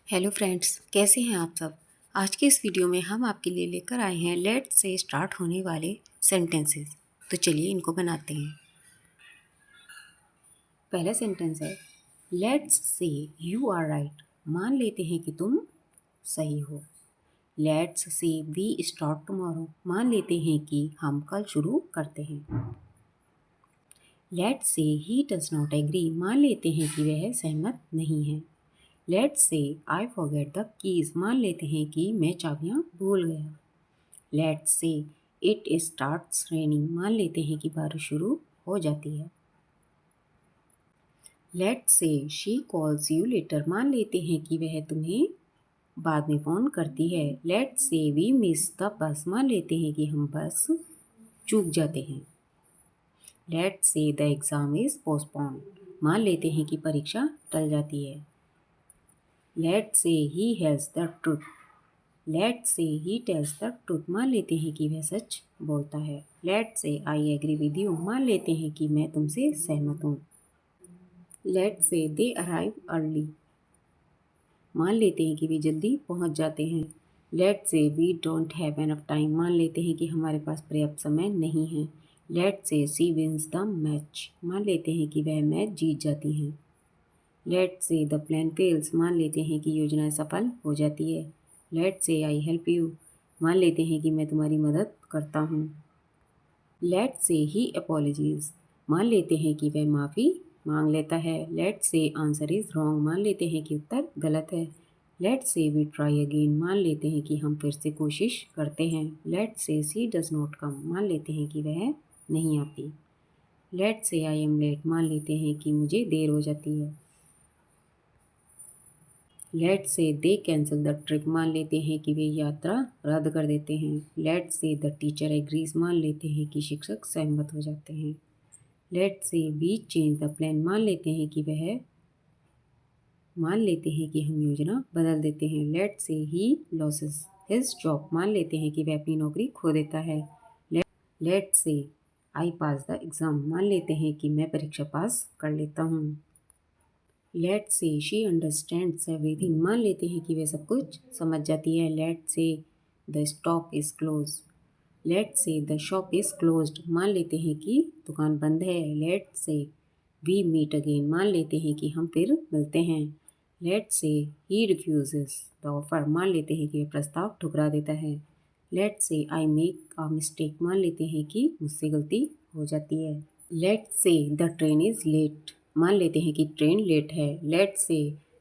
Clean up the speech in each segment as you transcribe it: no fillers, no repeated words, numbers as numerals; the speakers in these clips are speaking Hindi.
हेलो फ्रेंड्स, कैसे हैं आप सब। आज की इस वीडियो में हम आपके लिए लेकर आए हैं लेट से स्टार्ट होने वाले सेंटेंसेस। तो चलिए इनको बनाते हैं। पहला सेंटेंस है लेट्स से यू आर राइट। मान लेते हैं कि तुम सही हो। Let's say we start tomorrow. मान लेते हैं कि हम कल शुरू करते हैं। Let's say he does not agree. मान लेते हैं कि वह सहमत नहीं है। लेट्स से आई फॉरगेट द कीज। मान लेते हैं कि मैं चाबियां भूल गया। Let's say it starts raining. मान लेते हैं कि बारिश शुरू हो जाती है। लेट्स से शी कॉल्स यू लेटर। मान लेते हैं कि वह तुम्हें बाद में फ़ोन करती है। Let's say we miss the bus. मान लेते हैं कि हम बस चूक जाते हैं। लेट्स से द एग्ज़ाम इज़ पोस्टपोन्ड। मान लेते हैं कि परीक्षा टल जाती है। Let's say he tells the truth. Let's say he tells the truth. मान लेते हैं कि वह सच बोलता है। लेट्स से आई एग्री विद यू। मान लेते हैं कि मैं तुमसे सहमत हूँ। Let's say they arrive early. मान लेते हैं कि वे जल्दी पहुँच जाते हैं। Let's say we don't have enough time. मान लेते हैं कि हमारे पास पर्याप्त समय नहीं है। लेट्स से शी विंस द मैच। मान लेते हैं कि वह मैच जीत जाती हैं। लेट्स से द प्लान फेल्स। मान लेते हैं कि योजना सफल हो जाती है। लेट्स से आई हेल्प यू। मान लेते हैं कि मैं तुम्हारी मदद करता हूँ। Let's say he apologies. मान लेते हैं कि वह माफ़ी मांग लेता है। लेट्स से आंसर इज़ रॉन्ग। मान लेते हैं कि उत्तर गलत है। Let's say we try again. मान लेते हैं कि हम फिर से कोशिश करते हैं। लेट्स से सी डज नॉट कम। मान लेते हैं कि वह नहीं आती। Let's say I am late. मान लेते हैं कि मुझे देर हो जाती है। लेट्स से दे कैंसिल द ट्रिप। मान लेते हैं कि वे यात्रा रद्द कर देते हैं। लेट्स से द टीचर एग्रीज। मान लेते हैं कि शिक्षक सहमत हो जाते हैं। Let's say we change the plan. मान लेते हैं कि हम योजना बदल देते हैं। Let's say he losses his job. मान लेते हैं कि वह अपनी नौकरी खो देता है। लेट्स से आई पास द एग्ज़ाम। मान लेते हैं कि मैं परीक्षा पास कर लेता हूँ। Let's say she understands everything. मान लेते हैं कि वे सब कुछ समझ जाती है। लेट्स से the stop is close. Let's say the shop is closed. मान लेते हैं कि दुकान बंद है। Let's say we meet again. मान लेते हैं कि हम फिर मिलते हैं। Let's say he refuses the offer. मान लेते हैं कि वह प्रस्ताव ठुकरा देता है। लेट्स से आई मेक अ मिस्टेक। मान लेते हैं कि मुझसे गलती हो जाती है। लेट्स से द ट्रेन इज़ लेट। मान लेते हैं कि ट्रेन लेट है। लेट्स से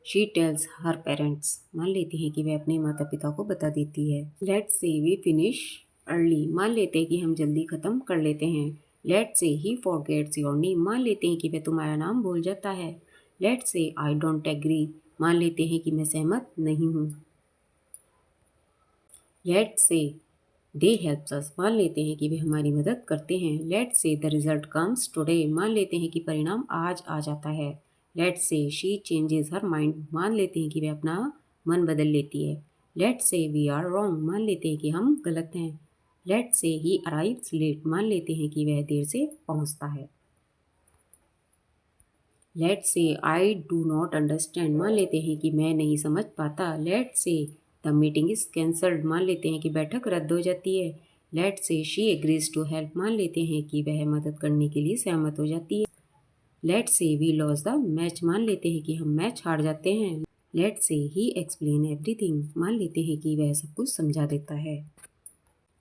शी टेल्स हर पेरेंट्स। मान लेते हैं कि वह अपने माता पिता को बता देती है। Let's say we finish early. मान लेते हैं कि हम जल्दी ख़त्म कर लेते हैं। Let's say he forgets your name. मान लेते हैं कि वह तुम्हारा नाम भूल जाता है। लेट्स से आई डोंट एग्री। मान लेते हैं कि मैं सहमत नहीं हूँ। Let's say they helps us. मान लेते हैं कि वे हमारी मदद करते हैं। लेट्स से द रिजल्ट कम्स टुडे। मान लेते हैं कि परिणाम आज आ जाता है। लेट्स से शी चेंजेस हर माइंड। मान लेते हैं कि वे अपना मन बदल लेती है। Let's say we are wrong. मान लेते हैं कि हम गलत हैं। Let's say he arrives late. मान लेते हैं कि वह देर से पहुंचता है। लेट्स से आई डू नॉट अंडरस्टैंड। मान लेते हैं कि मैं नहीं समझ पाता। Let's say the meeting is cancelled. मान लेते हैं कि बैठक रद्द हो जाती है। लेट्स से शी एग्रीज टू हेल्प। मान लेते हैं कि वह मदद करने के लिए सहमत हो जाती है। Let's say we loss the match. मान लेते हैं कि हम मैच हार जाते हैं। Let's say he explain everything. मान लेते हैं कि वह सब कुछ समझा देता है।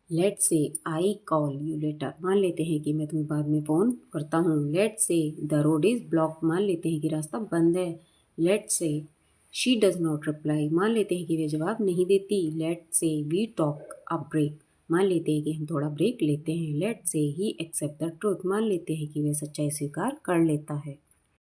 लेट्स से आई कॉल यू लेटर। मान लेते हैं कि मैं तुम्हें बाद में फ़ोन करता हूँ। Let's say the road is block. मान लेते हैं कि रास्ता बंद है। लेट्स से शी डज नॉट रिप्लाई। मान लेते हैं कि वे जवाब नहीं देती। Let's say we talk a break. मान लेते हैं कि हम थोड़ा ब्रेक लेते हैं। Let's say he accept the truth. मान लेते हैं कि वह सच्चाई स्वीकार कर लेता है।